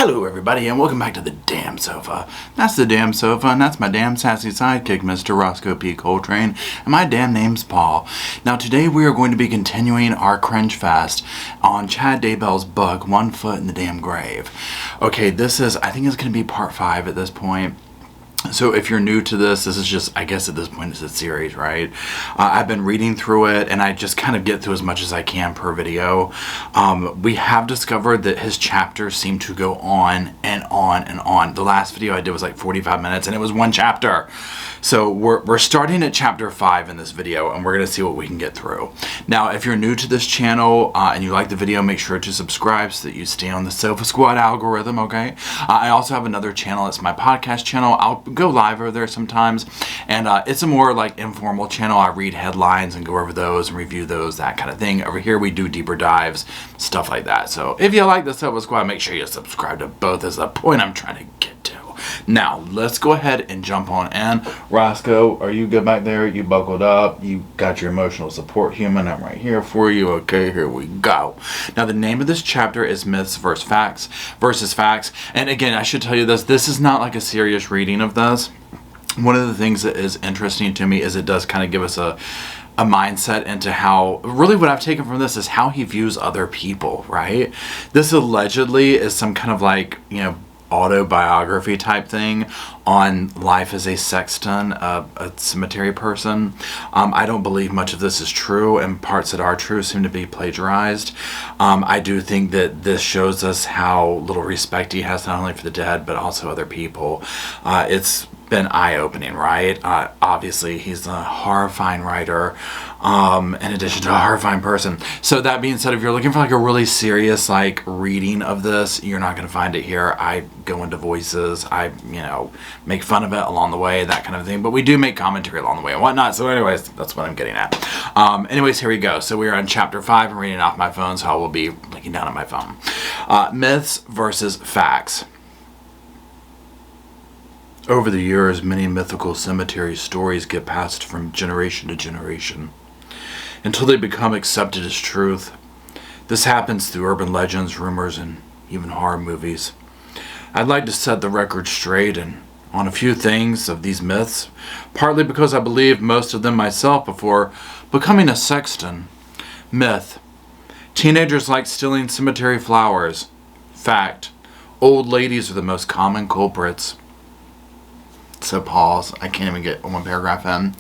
Hello everybody and welcome back to the damn sofa. That's the damn sofa and that's my damn sassy sidekick, Mr. Roscoe P. Coltrane, and my damn name's Paul. Now today we are going to be continuing our Cringfest on Chad Daybell's book, One Foot in the Damn Grave. Okay, I think it's going to be part 5 at this point. So if you're new to this is just, I guess at this point it's a series, right? I've been reading through it and I just kind of get through as much as I can per video. We have discovered that his chapters seem to go on and on and on. The last video I did was like 45 minutes and it was one chapter. So we're starting at chapter 5 in this video and we're going to see what we can get through. Now if you're new to this channel and you like the video, make sure to subscribe so that you stay on the Sofa Squad algorithm, okay? I also have another channel, it's my podcast channel. I'll go live over there sometimes, and it's a more like informal channel. I read headlines and go over those and review those, that kind of thing. Over here we do deeper dives, stuff like that. So if you like the Sofa Squad, make sure you subscribe to both is the point I'm trying to get to. Now let's go ahead and jump on in. Roscoe, are you good back there? You buckled up? You got your emotional support human? I'm right here for you. Okay, here we go. Now the name of this chapter is Myths versus Facts. And again, I should tell you this is not like a serious reading of this. One of the things that is interesting to me is it does kind of give us a mindset into how, really what I've taken from this is how he views other people, right? This allegedly is some kind of like, you know, autobiography type thing on life as a sexton, a cemetery person. I don't believe much of this is true, and parts that are true seem to be plagiarized. I do think that this shows us how little respect he has not only for the dead but also other people. It's been eye-opening, right? Obviously he's a horrifying writer, in addition to a horrifying person. So that being said, if you're looking for like a really serious like reading of this, you're not going to find it here. I go into voices, I make fun of it along the way, that kind of thing, but we do make commentary along the way and whatnot. So anyways, that's what I'm getting at. Anyways, here we go. So we're on chapter 5. I'm reading off my phone, so I will be looking down at my phone. Myths versus facts. Over the years, many mythical cemetery stories get passed from generation to generation until they become accepted as truth. This happens through urban legends, rumors, and even horror movies. I'd like to set the record straight and on a few things of these myths, partly because I believed most of them myself before becoming a sexton. Myth: teenagers like stealing cemetery flowers. Fact: old ladies are the most common culprits. So pause. I can't even get one paragraph in.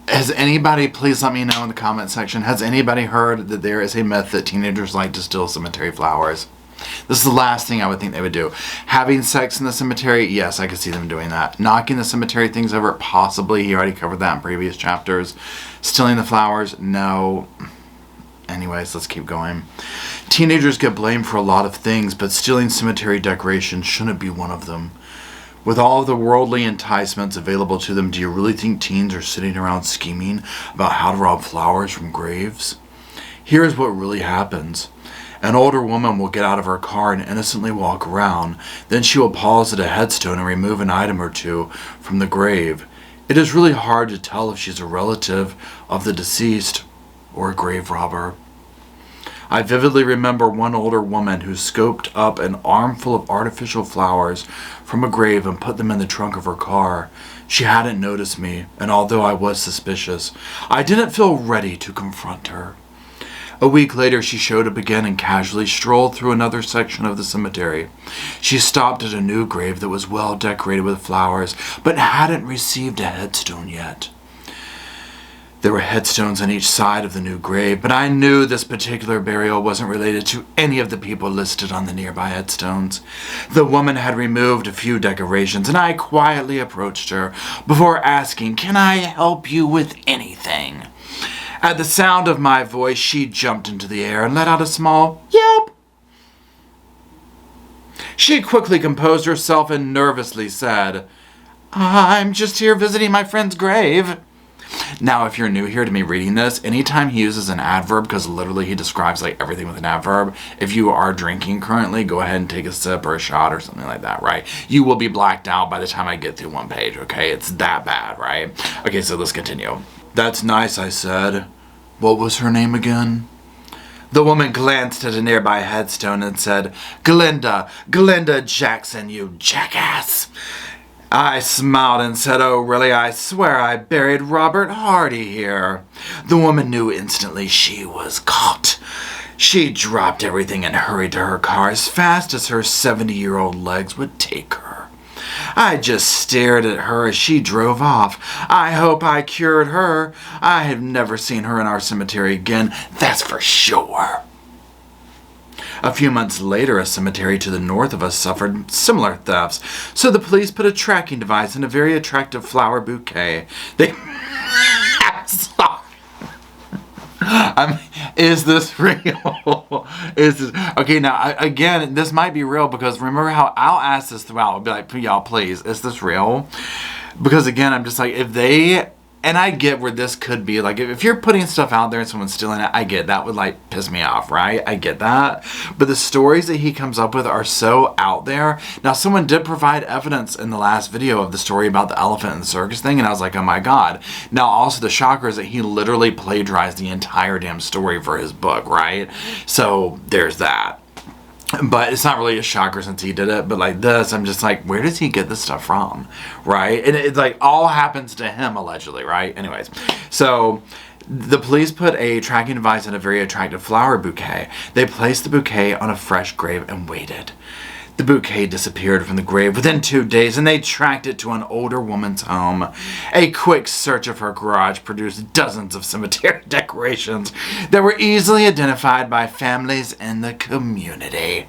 Has anybody, please let me know in the comment section, has anybody heard that there is a myth that teenagers like to steal cemetery flowers? This is the last thing I would think they would do. Having sex in the cemetery, yes, I could see them doing that. Knocking the cemetery things over, possibly. He already covered that in previous chapters. Stealing the flowers, no. Anyways, let's keep going. Teenagers get blamed for a lot of things, but stealing cemetery decorations shouldn't be one of them. With all of the worldly enticements available to them, do you really think teens are sitting around scheming about how to rob flowers from graves? Here's what really happens. An older woman will get out of her car and innocently walk around. Then she will pause at a headstone and remove an item or two from the grave. It is really hard to tell if she's a relative of the deceased or a grave robber. I vividly remember one older woman who scooped up an armful of artificial flowers from a grave and put them in the trunk of her car. She hadn't noticed me, and although I was suspicious, I didn't feel ready to confront her. A week later, she showed up again and casually strolled through another section of the cemetery. She stopped at a new grave that was well decorated with flowers, but hadn't received a headstone yet. There were headstones on each side of the new grave, but I knew this particular burial wasn't related to any of the people listed on the nearby headstones. The woman had removed a few decorations, and I quietly approached her before asking, "Can I help you with anything?" At the sound of my voice, she jumped into the air and let out a small yelp. She quickly composed herself and nervously said, "I'm just here visiting my friend's grave." Now, if you're new here to me reading this, anytime he uses an adverb, because literally he describes like everything with an adverb, if you are drinking currently, go ahead and take a sip or a shot or something like that, right? You will be blacked out by the time I get through one page, okay? It's that bad, right? Okay, so let's continue. "That's nice," I said. "What was her name again?" The woman glanced at a nearby headstone and said, Glenda Jackson, you jackass. I smiled and said, oh, really? I swear I buried Robert Hardy here. The woman knew instantly she was caught. She dropped everything and hurried to her car as fast as her 70-year-old legs would take her. I just stared at her as she drove off. I hope I cured her. I have never seen her in our cemetery again, that's for sure. A few months later, a cemetery to the north of us suffered similar thefts, so the police put a tracking device in a very attractive flower bouquet. Is this real? Okay, now, again, this might be real because remember how I'll ask this throughout. I'll be like, y'all, please, is this real? Because, again, I'm just like, if they... And I get where this could be. Like, if you're putting stuff out there and someone's stealing it, I get that would, like, piss me off, right? I get that. But the stories that he comes up with are so out there. Now, someone did provide evidence in the last video of the story about the elephant and the circus thing, and I was like, oh my god. Now, also, the shocker is that he literally plagiarized the entire damn story for his book, right? So, there's that. But it's not really a shocker since he did it. But like this, I'm just like, where does he get this stuff from? Right? And it's like all happens to him, allegedly, right? Anyways, so the police put a tracking device in a very attractive flower bouquet. They placed the bouquet on a fresh grave and waited. The bouquet disappeared from the grave within 2 days, and they tracked it to an older woman's home. A quick search of her garage produced dozens of cemetery decorations that were easily identified by families in the community.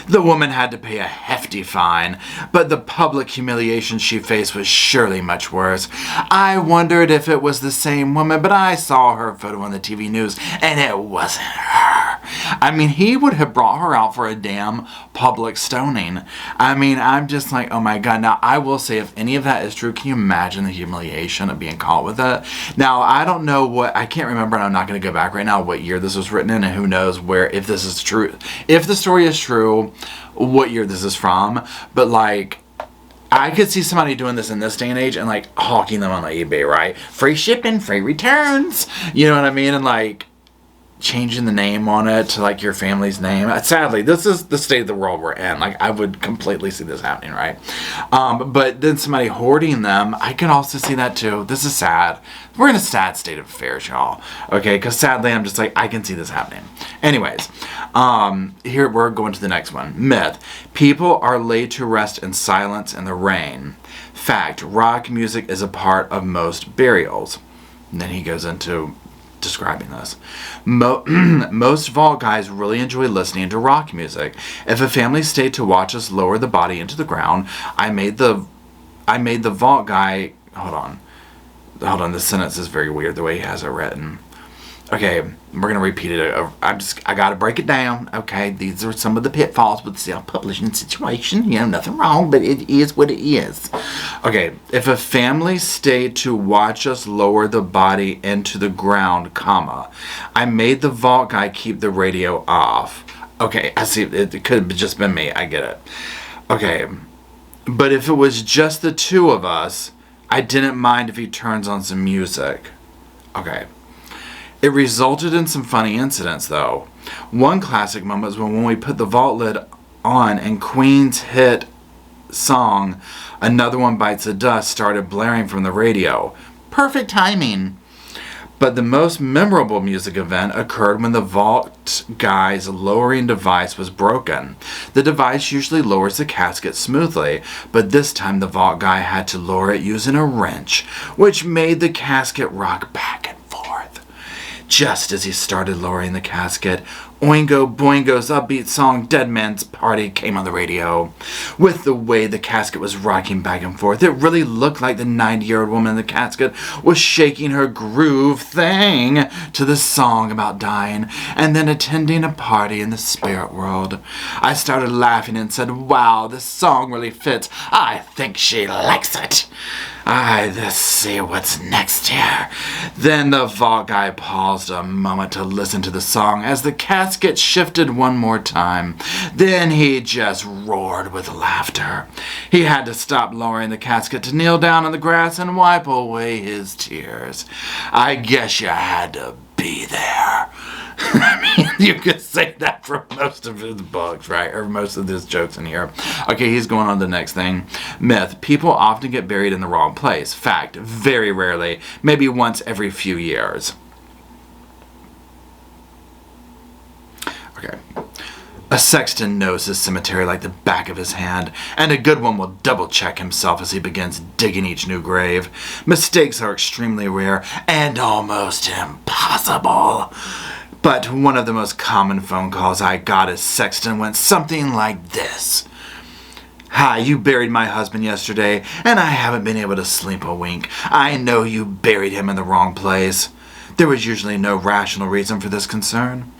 The woman had to pay a hefty fine, but the public humiliation she faced was surely much worse. I wondered if it was the same woman, but I saw her photo on the TV news, and it wasn't her. I mean, he would have brought her out for a damn public stoning. I mean, I'm just like, oh my god. Now, I will say, if any of that is true, can you imagine the humiliation of being caught with it? Now, I don't know what, I can't remember, and I'm not going to go back right now what year this was written in, and who knows where, if this is true. If the story is true, what year this is from. But, like, I could see somebody doing this in this day and age and, like, hawking them on eBay, right? Free shipping, free returns. You know what I mean? And, like, changing the name on it to like your family's name. Sadly, this is the state of the world we're in. Like, I would completely see this happening, right? But then somebody hoarding them, I can also see that too. This is sad. We're in a sad state of affairs, y'all. Okay, because sadly, I'm just like, I can see this happening. Anyways, here we're going to the next one. Myth. People are laid to rest in silence in the rain. Fact. Rock music is a part of most burials. And then he goes into describing this. Most vault guys really enjoy listening to rock music. If a family stayed to watch us lower the body into the ground, I made the vault guy, hold on, this sentence is very weird the way he has it written. Okay, we're going to repeat it. I got to break it down. Okay, these are some of the pitfalls with the self-publishing situation. You know, nothing wrong, but it is what it is. Okay, if a family stayed to watch us lower the body into the ground, comma, I made the vault guy keep the radio off. Okay, I see. It could have just been me. I get it. Okay, but if it was just the two of us, I didn't mind if he turns on some music. Okay. It resulted in some funny incidents, though. One classic moment was when we put the vault lid on and Queen's hit song, Another One Bites the Dust, started blaring from the radio. Perfect timing. But the most memorable music event occurred when the vault guy's lowering device was broken. The device usually lowers the casket smoothly, but this time the vault guy had to lower it using a wrench, which made the casket rock back and forth. Just as he started lowering the casket, Oingo Boingo's upbeat song Dead Man's Party came on the radio. With the way the casket was rocking back and forth, it really looked like the 90-year-old woman in the casket was shaking her groove thing to the song about dying and then attending a party in the spirit world. I started laughing and said, wow, this song really fits. I think she likes it. Let's see what's next here. Then the vault guy paused a moment to listen to the song as the casket shifted one more time. Then he just roared with laughter. He had to stop lowering the casket to kneel down on the grass and wipe away his tears. I guess you had to be there. I mean, you could say that for most of his books, right? Or most of his jokes in here. Okay, he's going on to the next thing. Myth. People often get buried in the wrong place. Fact. Very rarely. Maybe once every few years. Okay. A sexton knows his cemetery like the back of his hand, and a good one will double-check himself as he begins digging each new grave. Mistakes are extremely rare and almost impossible. But one of the most common phone calls I got as sexton went something like this. Hi, you buried my husband yesterday, and I haven't been able to sleep a wink. I know you buried him in the wrong place. There was usually no rational reason for this concern.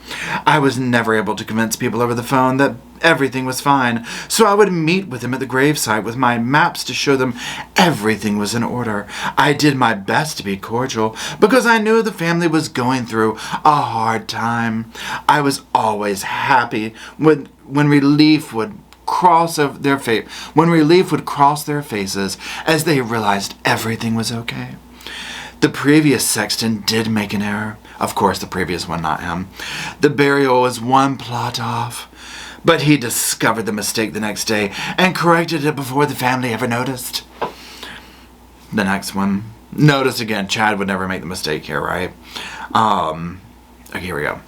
I was never able to convince people over the phone that everything was fine, so I would meet with them at the gravesite with my maps to show them everything was in order. I did my best to be cordial because I knew the family was going through a hard time. I was always happy when relief would cross their faces as they realized everything was okay. The previous sexton did make an error. Of course, the previous one, not him. The burial was one plot off. But he discovered the mistake the next day and corrected it before the family ever noticed. The next one. Notice again, Chad would never make the mistake here, right? Okay, here we go.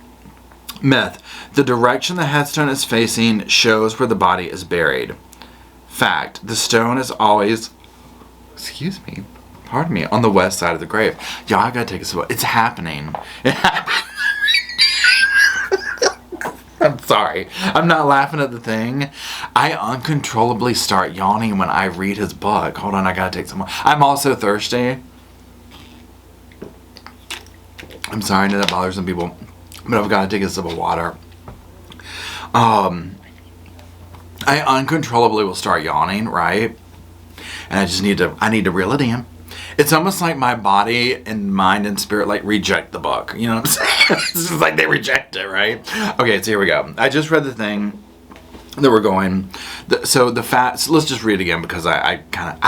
Myth. The direction the headstone is facing shows where the body is buried. Fact. The stone is always... Pardon me, on the west side of the grave. Y'all, I gotta take a sip. It's happening. It happened. I'm sorry. I'm not laughing at the thing. I uncontrollably start yawning when I read his book. Hold on, I gotta take some more. I'm also thirsty. I'm sorry, I know that bothers some people, but I've gotta take a sip of water. I uncontrollably will start yawning, right? And I need to reel it in. It's almost like my body and mind and spirit like reject the book. You know what I'm saying? It's just like they reject it, right? Okay, so here we go. I just read the thing that we're going. So let's just read it again because I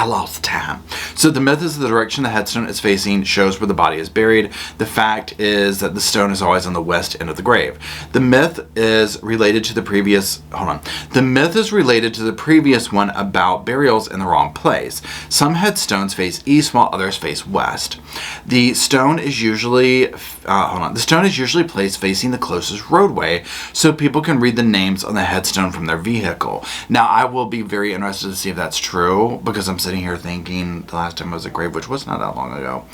lost time. So the myth is the direction the headstone is facing shows where the body is buried. The fact is that the stone is always on the west end of the grave. The myth is related to the previous one about burials in the wrong place. Some headstones face east while others face west. The stone is usually placed facing the closest roadway so people can read the names on the headstone from their vehicle. Now, I will be very interested to see if that's true because I'm sitting here thinking the last time I was at grave, which was not that long ago.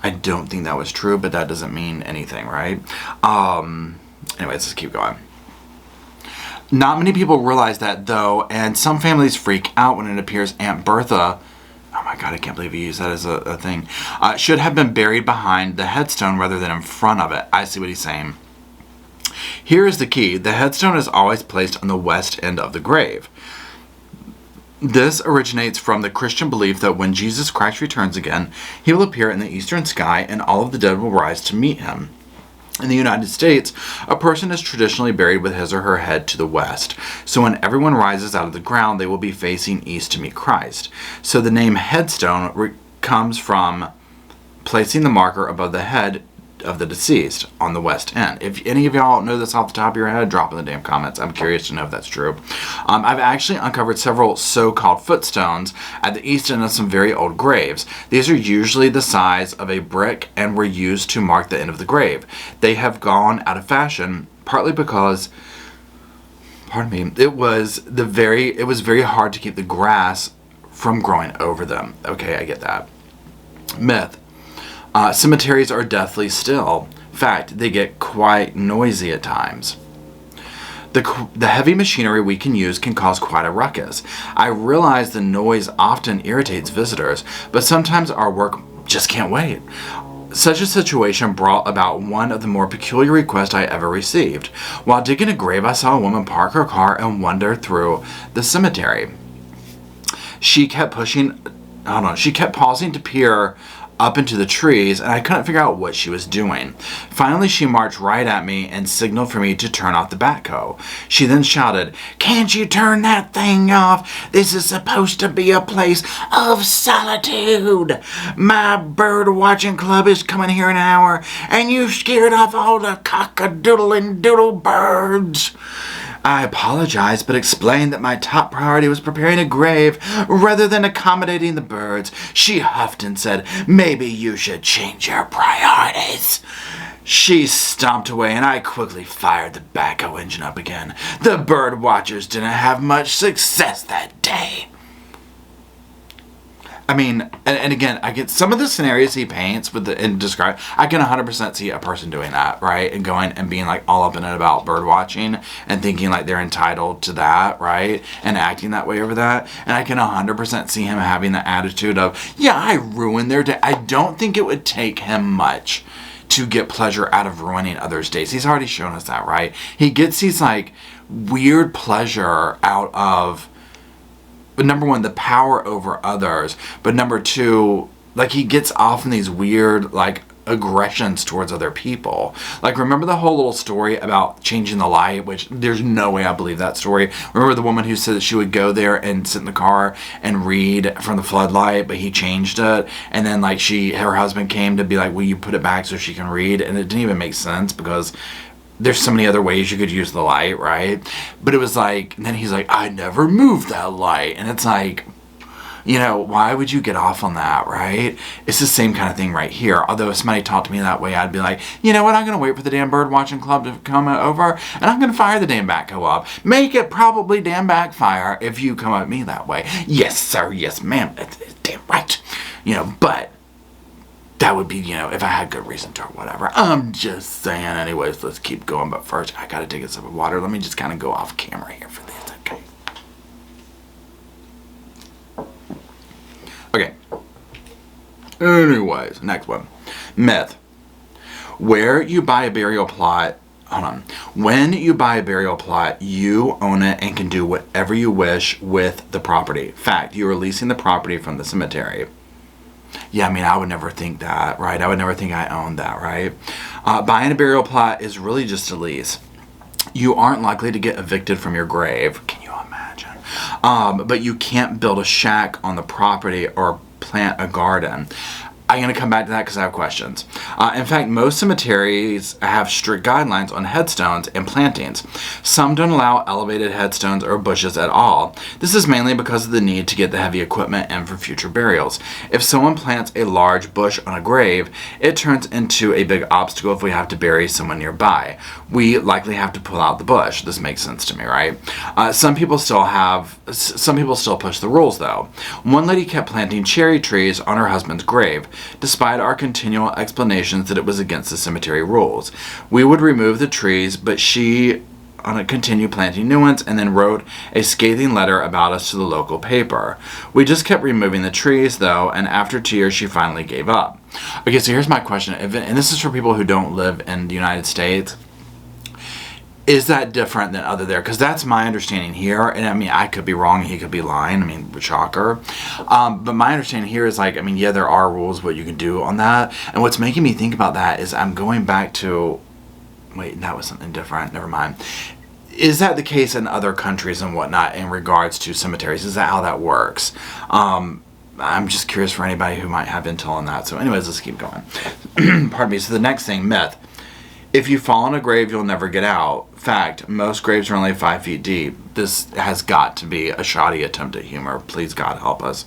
I don't think that was true, but that doesn't mean anything, right? Anyways, let's keep going. Not many people realize that, though, and some families freak out when it appears Aunt Bertha, oh my God, I can't believe you used that as a thing, should have been buried behind the headstone rather than in front of it. I see what he's saying. Here is the key. The headstone is always placed on the west end of the grave. This originates from the Christian belief that when Jesus Christ returns again, he will appear in the eastern sky and all of the dead will rise to meet him. In the United States, a person is traditionally buried with his or her head to the west. So when everyone rises out of the ground, they will be facing east to meet Christ. So the name headstone comes from placing the marker above the head of the deceased on the west end. If any of y'all know this off the top of your head, drop in the damn comments. I'm curious to know if that's true. I've actually uncovered several so-called footstones at the east end of some very old graves. These are usually the size of a brick and were used to mark the end of the grave. They have gone out of fashion partly because, it was very hard to keep the grass from growing over them. Okay, I get that. Myth. Cemeteries are deathly still. In fact, they get quite noisy at times. The heavy machinery we can use can cause quite a ruckus. I realize the noise often irritates visitors, but sometimes our work just can't wait. Such a situation brought about one of the more peculiar requests I ever received. While digging a grave, I saw a woman park her car and wander through the cemetery. She kept pausing to peer up into the trees, and I couldn't figure out what she was doing. Finally, she marched right at me and signaled for me to turn off the backhoe. She then shouted, "Can't you turn that thing off? This is supposed to be a place of solitude. My bird watching club is coming here in an hour, and you've scared off all the cock-a-doodle-and-doodle birds." I apologized, but explained that my top priority was preparing a grave rather than accommodating the birds. She huffed and said, "Maybe you should change your priorities." She stomped away, and I quickly fired the backhoe engine up again. The bird watchers didn't have much success that day. I mean, and again, I get some of the scenarios he paints and describe. I can 100% see a person doing that, right? And going and being like all up in it about bird watching and thinking like they're entitled to that, right? And acting that way over that. And I can 100% see him having the attitude of, yeah, I ruined their day. I don't think it would take him much to get pleasure out of ruining others' days. He's already shown us that, right? He gets these like weird pleasure out of, but number one, the power over others. But number two, like he gets off in these weird like aggressions towards other people. Like remember the whole little story about changing the light, which there's no way I believe that story. Remember the woman who said that she would go there and sit in the car and read from the floodlight, but he changed it. And then like her husband came to be like, will you put it back so she can read? And it didn't even make sense because there's so many other ways you could use the light, right? But it was like, and then he's like, I never moved that light. And it's like, you know, why would you get off on that, right? It's the same kind of thing right here. Although if somebody talked to me that way, I'd be like, you know what, I'm going to wait for the damn bird watching club to come over, and I'm going to fire the damn backhoe up. Make it probably damn backfire if you come at me that way. Yes, sir, yes, ma'am, that's damn right. You know, but that would be, you know, if I had good reason to or whatever. I'm just saying. Anyways, let's keep going. But first, I got to take a sip of water. Let me just kind of go off camera here for this, okay? Okay. Anyways, next one. Myth. When you buy a burial plot, you own it and can do whatever you wish with the property. Fact, you are leasing the property from the cemetery. Yeah, I mean, I would never think that, right? I would never think I owned that, right? Buying a burial plot is really just a lease. You aren't likely to get evicted from your grave. Can you imagine? But you can't build a shack on the property or plant a garden. I'm going to come back to that because I have questions. In fact, most cemeteries have strict guidelines on headstones and plantings. Some don't allow elevated headstones or bushes at all. This is mainly because of the need to get the heavy equipment in for future burials. If someone plants a large bush on a grave, it turns into a big obstacle if we have to bury someone nearby. We likely have to pull out the bush. This makes sense to me, right? Some people still push the rules, though. One lady kept planting cherry trees on her husband's grave, despite our continual explanations that it was against the cemetery rules. We would remove the trees, but she continued planting new ones and then wrote a scathing letter about us to the local paper. We just kept removing the trees, though, and after 2 years, she finally gave up. Okay, so here's my question, and this is for people who don't live in the United States. Is that different than other there? Because that's my understanding here. And I mean, I could be wrong. He could be lying. I mean, shocker. But my understanding here is like, I mean, yeah, there are rules what you can do on that. And what's making me think about that is I'm going back to, wait, that was something different. Never mind. Is that the case in other countries and whatnot in regards to cemeteries? Is that how that works? I'm just curious for anybody who might have intel on that. So anyways, let's keep going. Pardon me. So the next thing, myth. If you fall in a grave, you'll never get out. Fact, most graves are only 5 feet deep. This has got to be a shoddy attempt at humor. Please, God, help us.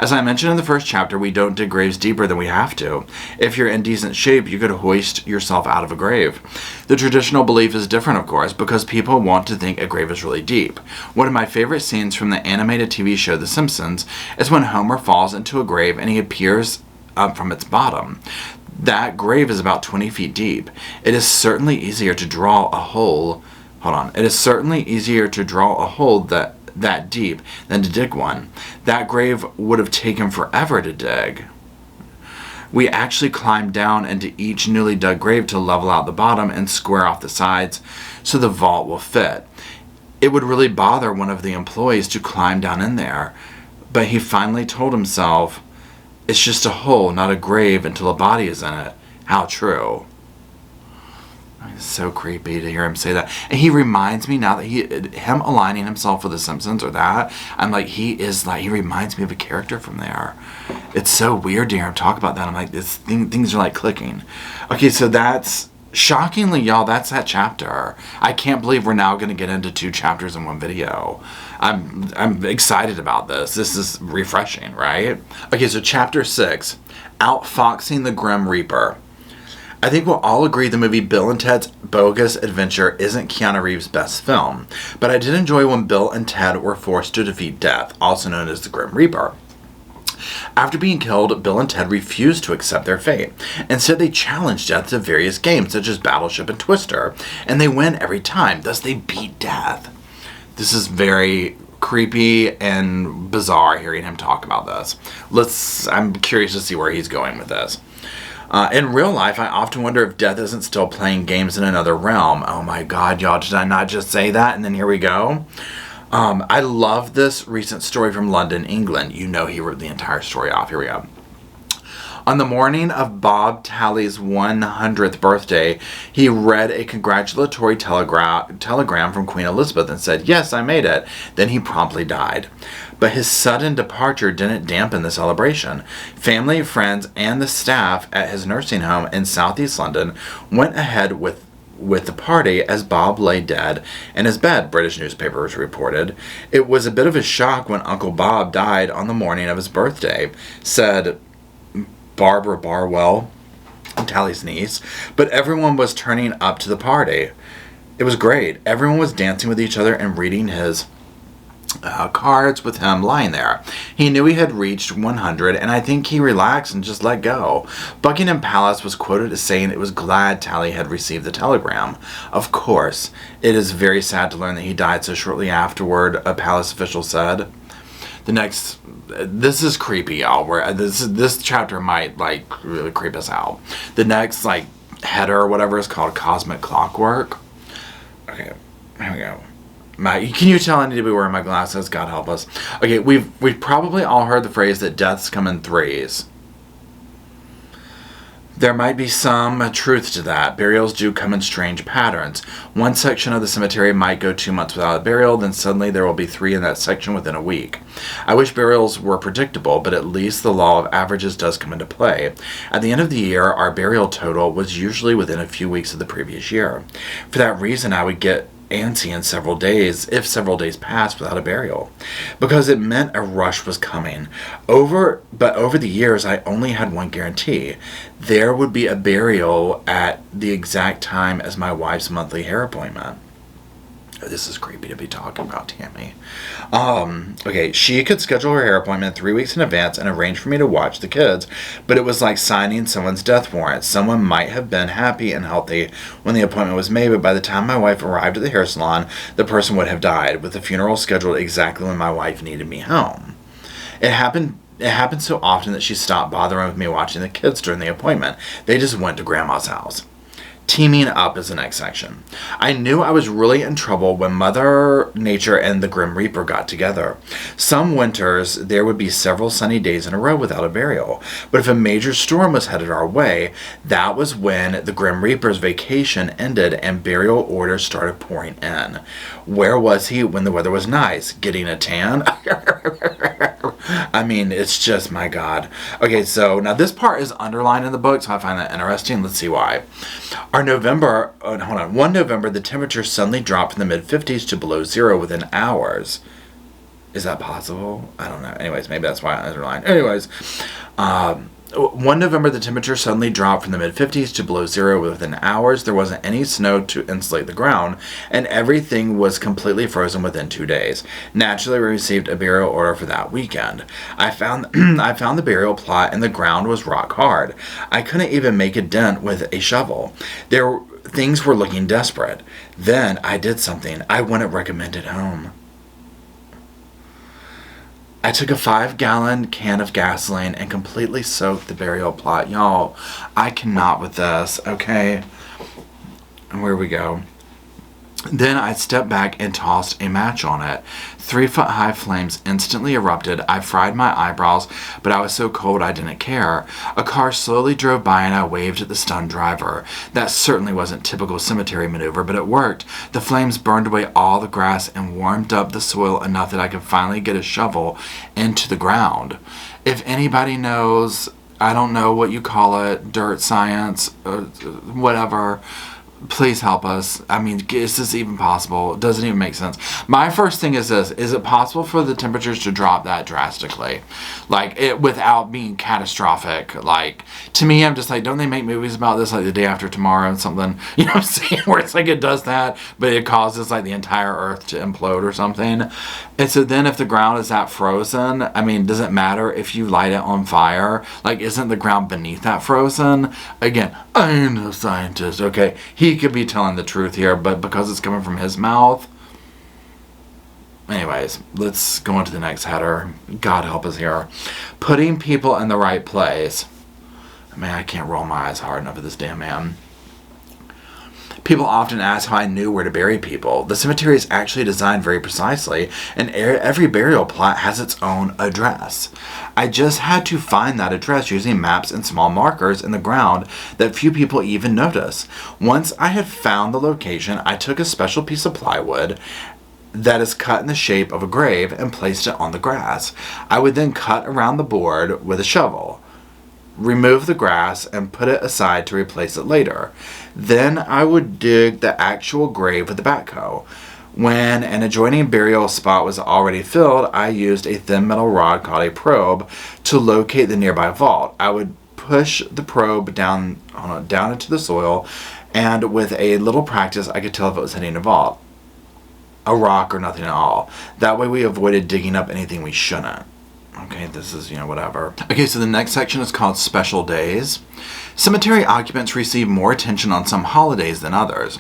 As I mentioned in the first chapter, we don't dig graves deeper than we have to. If you're in decent shape, you could hoist yourself out of a grave. The traditional belief is different, of course, because people want to think a grave is really deep. One of my favorite scenes from the animated TV show The Simpsons is when Homer falls into a grave and he appears up from its bottom. That grave is about 20 feet deep. It is certainly easier to draw a hole. It is certainly easier to draw a hole that deep than to dig one. That grave would have taken forever to dig. We actually climbed down into each newly dug grave to level out the bottom and square off the sides so the vault will fit. It would really bother one of the employees to climb down in there, but he finally told himself, It's just a hole, not a grave, until a body is in it. How true. It's so creepy to hear him say that. And he reminds me now that him aligning himself with The Simpsons or that, I'm like, he reminds me of a character from there. It's so weird to hear him talk about that. I'm like, things are like clicking. Okay, so that's, shockingly, y'all, that's that chapter. I can't believe we're now going to get into 2 chapters in one video. I'm excited about this. This is refreshing, right? Okay, so chapter 6, Outfoxing the Grim Reaper. I think we'll all agree the movie Bill and Ted's Bogus Adventure isn't Keanu Reeves' best film, but I did enjoy when Bill and Ted were forced to defeat Death, also known as the Grim Reaper. After being killed, Bill and Ted refused to accept their fate. Instead, they challenged Death to various games such as Battleship and Twister, and they win every time, thus they beat Death. This is very creepy and bizarre hearing him talk about this. I'm curious to see where he's going with this. In real life, I often wonder if Death isn't still playing games in another realm. Oh my god, y'all, did I not just say that? And then here we go. I love this recent story from London, England. You know he wrote the entire story off. Here we go. On the morning of Bob Talley's 100th birthday, he read a congratulatory telegram from Queen Elizabeth and said, "Yes, I made it." Then he promptly died. But his sudden departure didn't dampen the celebration. Family, friends, and the staff at his nursing home in southeast London went ahead with the party as Bob lay dead in his bed, British newspapers reported. It was a bit of a shock when Uncle Bob died on the morning of his birthday, said Barbara Barwell, Talley's niece, but everyone was turning up to the party. It was great. Everyone was dancing with each other and reading his cards with him lying there. He knew he had reached 100, and I think he relaxed and just let go. Buckingham Palace was quoted as saying it was glad Talley had received the telegram. Of course, it is very sad to learn that he died so shortly afterward, a palace official said. This is creepy, y'all. This chapter might, really creep us out. The next, header or whatever is called Cosmic Clockwork. Okay, here we go. Can you tell I need to be wearing my glasses? God help us. Okay, we've probably all heard the phrase that deaths come in threes. There might be some truth to that. Burials do come in strange patterns. One section of the cemetery might go 2 months without a burial, then suddenly there will be 3 in that section within a week. I wish burials were predictable, but at least the law of averages does come into play. At the end of the year, our burial total was usually within a few weeks of the previous year. For that reason, I would get antsy in several days if several days passed without a burial, because it meant a rush was coming. But over the years, I only had one guarantee: there would be a burial at the exact time as my wife's monthly hair appointment. This is creepy to be talking about, Tammy. Okay, she could schedule her hair appointment 3 weeks in advance and arrange for me to watch the kids, but it was like signing someone's death warrant. Someone might have been happy and healthy when the appointment was made, but by the time my wife arrived at the hair salon, the person would have died, with the funeral scheduled exactly when my wife needed me home. It happened so often that she stopped bothering with me watching the kids during the appointment. They just went to Grandma's house. Teaming up is the next section. I knew I was really in trouble when Mother Nature and the Grim Reaper got together. Some winters, there would be several sunny days in a row without a burial. But if a major storm was headed our way, that was when the Grim Reaper's vacation ended and burial orders started pouring in. Where was he when the weather was nice? Getting a tan? I mean, it's just, my God. Okay, so now this part is underlined in the book, so I find that interesting. Let's see why. One November, the temperature suddenly dropped from the mid-50s to below zero within hours. Is that possible? I don't know. Anyways, maybe that's why I underlined. Anyways, one November, the temperature suddenly dropped from the mid-50s to below zero within hours. There wasn't any snow to insulate the ground, and everything was completely frozen within 2 days. Naturally, we received a burial order for that weekend. I found the burial plot, and the ground was rock hard. I couldn't even make a dent with a shovel. Things were looking desperate. Then I did something I wouldn't recommend at home. I took a 5-gallon can of gasoline and completely soaked the burial plot. Y'all, I cannot with this, okay? And where we go. Then I stepped back and tossed a match on it. 3-foot-high flames instantly erupted. I fried my eyebrows, but I was so cold I didn't care. A car slowly drove by and I waved at the stunned driver. That certainly wasn't typical cemetery maneuver, but it worked. The flames burned away all the grass and warmed up the soil enough that I could finally get a shovel into the ground. If anybody knows, I don't know what you call it, dirt science, or whatever, please help us. I mean, is this even possible? It doesn't even make sense. My first thing is this. Is it possible for the temperatures to drop that drastically? Like, it without being catastrophic? Like, to me, I'm just like, don't they make movies about this, like The Day After Tomorrow and something? You know what I'm saying? Where it's like it does that, but it causes, like, the entire Earth to implode or something. And so then if the ground is that frozen, I mean, does it matter if you light it on fire? Like, isn't the ground beneath that frozen? Again, I am no scientist, okay? He could be telling the truth here, but because it's coming from his mouth. Anyways, let's go on to the next header. God help us here. Putting people in the right place. Man, I can't roll my eyes hard enough at this damn man. People often ask how I knew where to bury people. The cemetery is actually designed very precisely, and every burial plot has its own address. I just had to find that address using maps and small markers in the ground that few people even notice. Once I had found the location, I took a special piece of plywood that is cut in the shape of a grave and placed it on the grass. I would then cut around the board with a shovel, remove the grass, and put it aside to replace it later. Then I would dig the actual grave with the backhoe. When an adjoining burial spot was already filled, I used a thin metal rod called a probe to locate the nearby vault. I would push the probe down into the soil, and with a little practice, I could tell if it was hitting a vault, a rock, or nothing at all. That way we avoided digging up anything we shouldn't. Okay, this is, whatever. Okay, so the next section is called Special Days. Cemetery occupants receive more attention on some holidays than others.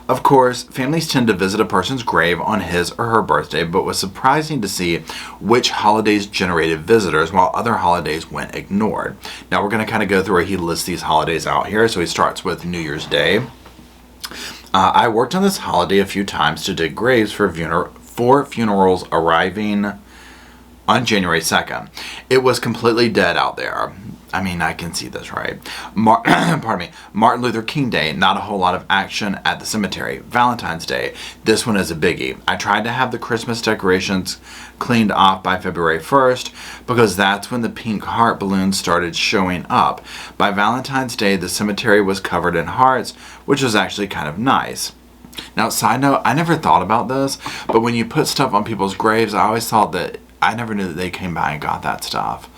Of course, families tend to visit a person's grave on his or her birthday, but it was surprising to see which holidays generated visitors while other holidays went ignored. Now we're going to kind of go through where he lists these holidays out here. So he starts with New Year's Day. I worked on this holiday a few times to dig graves for funerals arriving on January 2nd. It was completely dead out there. I mean, I can see this, right? Pardon me. Martin Luther King Day, not a whole lot of action at the cemetery. Valentine's Day, this one is a biggie. I tried to have the Christmas decorations cleaned off by February 1st because that's when the pink heart balloons started showing up. By Valentine's Day, the cemetery was covered in hearts, which was actually kind of nice. Now, side note, I never thought about this, but when you put stuff on people's graves, I always thought that I never knew that they came by and got that stuff.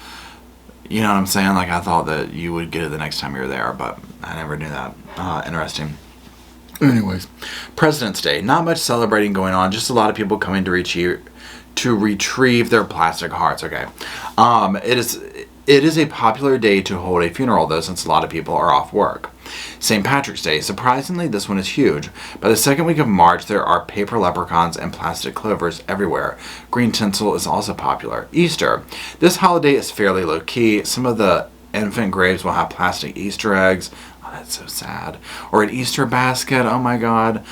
You know what I'm saying? Like, I thought that you would get it the next time you were there, but I never knew that. Interesting. Anyways, President's Day. Not much celebrating going on, just a lot of people coming to retrieve their plastic hearts. Okay. It is a popular day to hold a funeral, though, since a lot of people are off work. St. Patrick's Day. Surprisingly, this one is huge. By the second week of March, there are paper leprechauns and plastic clovers everywhere. Green tinsel is also popular. Easter. This holiday is fairly low-key. Some of the infant graves will have plastic Easter eggs. Oh, that's so sad. Or an Easter basket. Oh, my God.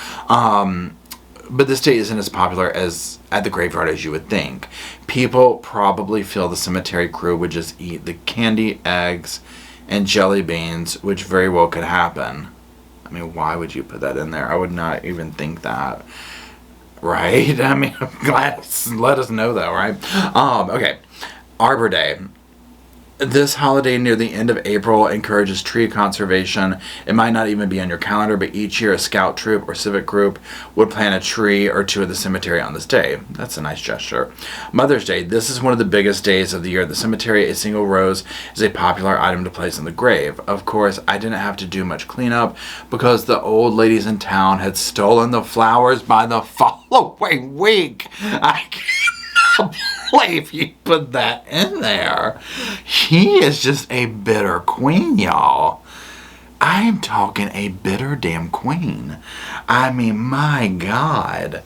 But this day isn't as popular as at the graveyard as you would think. People probably feel the cemetery crew would just eat the candy, eggs, and jelly beans, which very well could happen. I mean, why would you put that in there? I would not even think that. Right? I mean, I'm glad. Let us know, though, right? Okay. Arbor Day. This holiday near the end of April encourages tree conservation. It might not even be on your calendar, but each year a scout troop or civic group would plant a tree or two at the cemetery on this day. That's a nice gesture. Mother's Day. This is one of the biggest days of the year at the cemetery. A single rose is a popular item to place on the grave. Of course, I didn't have to do much cleanup because the old ladies in town had stolen the flowers by the following week. I can't believe you put that in there. He is just a bitter queen, y'all. I am talking a bitter damn queen. I mean, my God.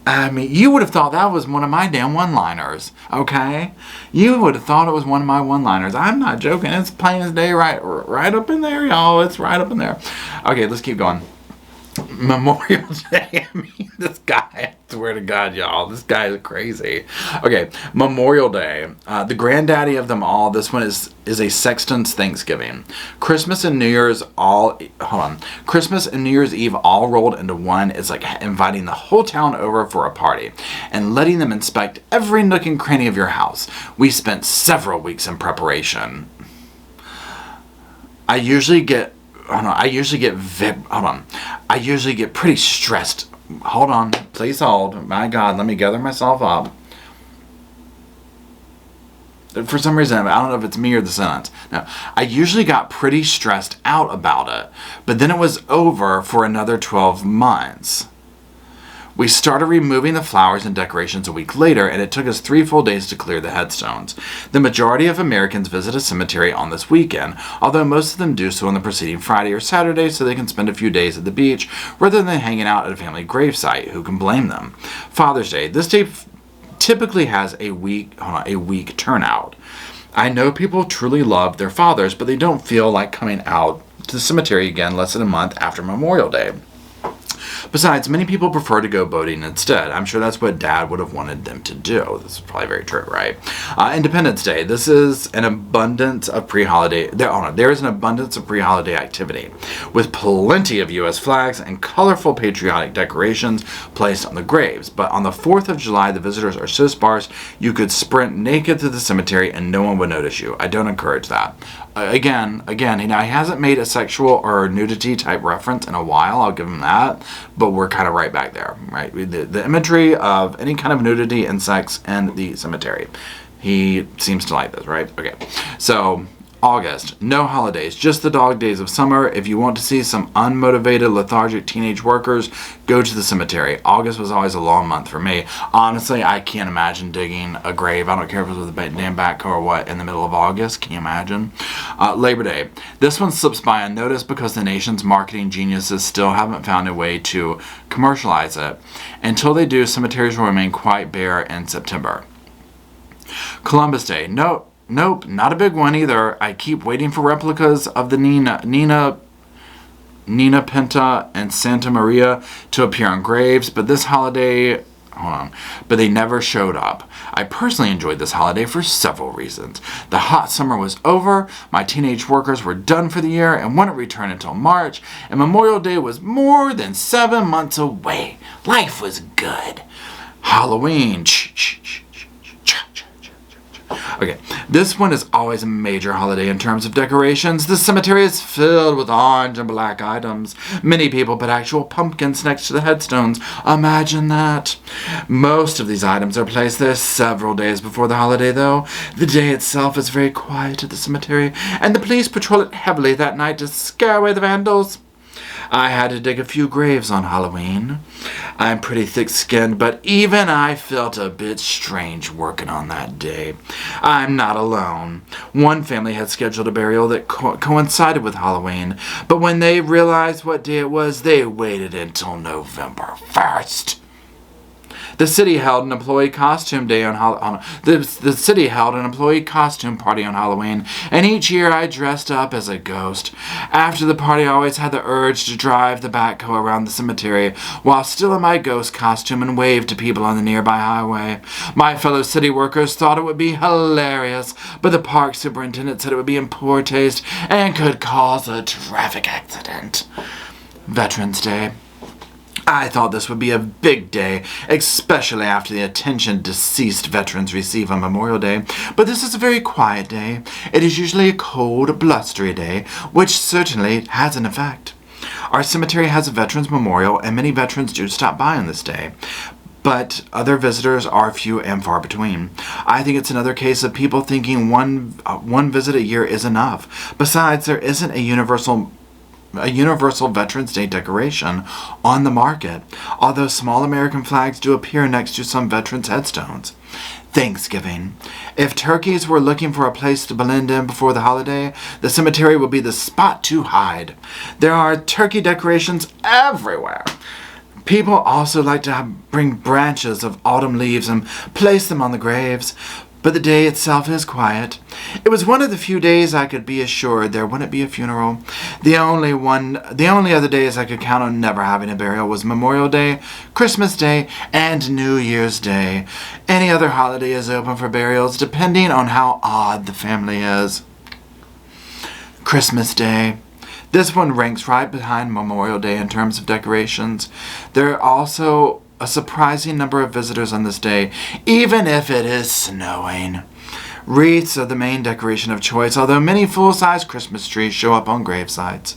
I mean, you would have thought that was one of my damn one-liners, okay? You would have thought it was one of my one-liners. I'm not joking. It's plain as day right up in there, y'all. It's right up in there. Okay, let's keep going. Memorial Day. I mean, this guy, I swear to God, y'all, this guy is crazy. Okay, Memorial Day. The granddaddy of them all, this one is a sexton's Thanksgiving. Christmas and New Year's Christmas and New Year's Eve all rolled into one. It's like inviting the whole town over for a party and letting them inspect every nook and cranny of your house. We spent several weeks in preparation. I usually get pretty stressed. Hold on, please hold. My God, let me gather myself up. For some reason, I don't know if it's me or the sentence. No, I usually got pretty stressed out about it, but then it was over for another 12 months. We started removing the flowers and decorations a week later, and it took us 3 full days to clear the headstones. The majority of Americans visit a cemetery on this weekend, although most of them do so on the preceding Friday or Saturday so they can spend a few days at the beach rather than hanging out at a family gravesite. Who can blame them? Father's Day. This day typically has a week turnout. I know people truly love their fathers, but they don't feel like coming out to the cemetery again less than a month after Memorial Day. Besides, many people prefer to go boating instead. I'm sure that's what Dad would have wanted them to do. This is probably very true, right? Independence Day. This is an abundance of pre-holiday. There is an abundance of pre-holiday activity, with plenty of U.S. flags and colorful patriotic decorations placed on the graves. But on the 4th of July, the visitors are so sparse you could sprint naked through the cemetery and no one would notice you. I don't encourage that. Again, he hasn't made a sexual or nudity type reference in a while. I'll give him that. But we're kind of right back there, right? The imagery of any kind of nudity and sex in the cemetery. He seems to like this, right? Okay. So, August. No holidays, just the dog days of summer. If you want to see some unmotivated, lethargic teenage workers, go to the cemetery. August was always a long month for me. Honestly, I can't imagine digging a grave. I don't care if it was with a damn backhoe or what in the middle of August. Can you imagine? Labor Day. This one slips by unnoticed because the nation's marketing geniuses still haven't found a way to commercialize it. Until they do, cemeteries will remain quite bare in September. Columbus Day. Nope, not a big one either. I keep waiting for replicas of the Nina Pinta and Santa Maria to appear on graves, but they never showed up. I personally enjoyed this holiday for several reasons. The hot summer was over, my teenage workers were done for the year and wouldn't return until March, and Memorial Day was more than 7 months away. Life was good. Halloween. Okay, this one is always a major holiday in terms of decorations. The cemetery is filled with orange and black items. Many people put actual pumpkins next to the headstones. Imagine that. Most of these items are placed there several days before the holiday, though. The day itself is very quiet at the cemetery, and the police patrol it heavily that night to scare away the vandals. I had to dig a few graves on Halloween. I'm pretty thick-skinned, but even I felt a bit strange working on that day. I'm not alone. One family had scheduled a burial that coincided with Halloween, but when they realized what day it was, they waited until November 1st. The city held an employee costume day the city held an employee costume party on Halloween, and each year I dressed up as a ghost. After the party, I always had the urge to drive the backhoe around the cemetery while still in my ghost costume and wave to people on the nearby highway. My fellow city workers thought it would be hilarious, but the park superintendent said it would be in poor taste and could cause a traffic accident. Veterans Day. I thought this would be a big day, especially after the attention deceased veterans receive on Memorial Day, but this is a very quiet day. It is usually a cold, blustery day, which certainly has an effect. Our cemetery has a veterans memorial, and many veterans do stop by on this day, but other visitors are few and far between. I think it's another case of people thinking one visit a year is enough. Besides, there isn't a universal Veterans Day decoration on the market, although small American flags do appear next to some veterans' headstones. Thanksgiving. If turkeys were looking for a place to blend in before the holiday, the cemetery would be the spot to hide. There are turkey decorations everywhere. People also like to bring branches of autumn leaves and place them on the graves. but the day itself is quiet. It was one of the few days I could be assured there wouldn't be a funeral. The only other days I could count on never having a burial was Memorial Day, Christmas Day, and New Year's Day. Any other holiday is open for burials, depending on how odd the family is. Christmas Day. This one ranks right behind Memorial Day in terms of decorations. There are also a surprising number of visitors on this day, even if it is snowing. Wreaths are the main decoration of choice, although many full-size Christmas trees show up on gravesites.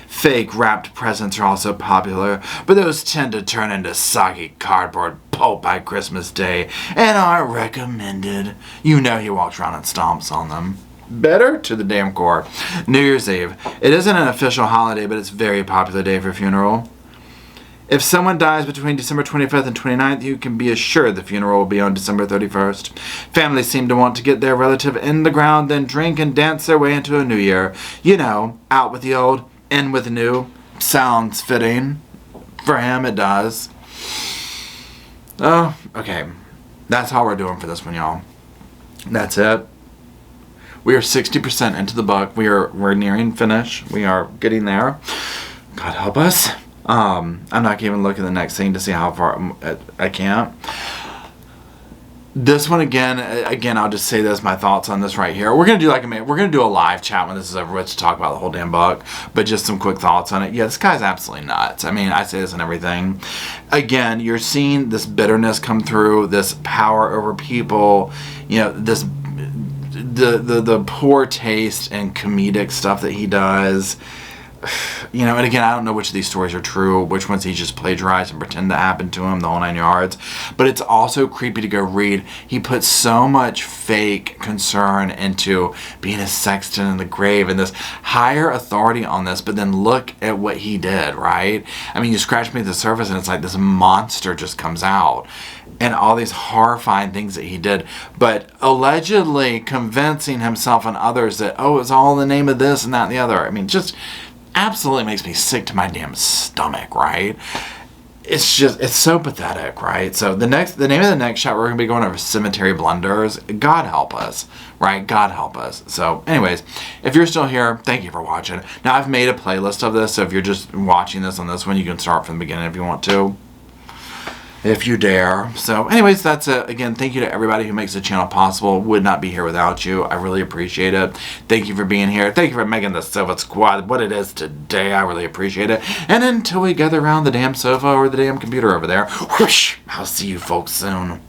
Fake wrapped presents are also popular, but those tend to turn into soggy cardboard pulp by Christmas Day and aren't recommended. You know he walks around and stomps on them. Better to the damn core. New Year's Eve. It isn't an official holiday, but it's a very popular day for funeral. If someone dies between December 25th and 29th, you can be assured the funeral will be on December 31st. Families seem to want to get their relative in the ground, then drink and dance their way into a new year. You know, out with the old, in with the new. Sounds fitting. For him, it does. Oh, okay. That's how we're doing for this one, y'all. That's it. We are 60% into the book. We're nearing finish. We are getting there. God help us. I'm not even looking at the next thing to see how far I can't. This one again, I'll just say this, my thoughts on this right here. We're gonna do a live chat when this is over with to talk about the whole damn book, but just some quick thoughts on it. Yeah, this guy's absolutely nuts. I mean, I say this and everything. Again, you're seeing this bitterness come through, this power over people, you know, this the poor taste and comedic stuff that he does. You know, and again, I don't know which of these stories are true, which ones he just plagiarized and pretend that happened to him, the whole 9 yards. But it's also creepy to go read. He puts so much fake concern into being a sexton in the grave and this higher authority on this, but then look at what he did, right? I mean, you scratch beneath the surface and it's like this monster just comes out. And all these horrifying things that he did, but allegedly convincing himself and others that, oh, it's all in the name of this and that and the other. I mean, just absolutely makes me sick to my damn stomach, right? It's so pathetic, right? So the name of the next shot, we're going to be going over cemetery blunders. God help us, right? God help us. So anyways, if you're still here, thank you for watching. Now I've made a playlist of this, so if you're just watching this on this one, you can start from the beginning if you want to. If you dare. So anyways, that's it. Again, thank you to everybody who makes the channel possible. Would not be here without you. I really appreciate it. Thank you for being here. Thank you for making the Sofa Squad what it is today. I really appreciate it. And until we gather around the damn sofa or the damn computer over there, whoosh, I'll see you folks soon.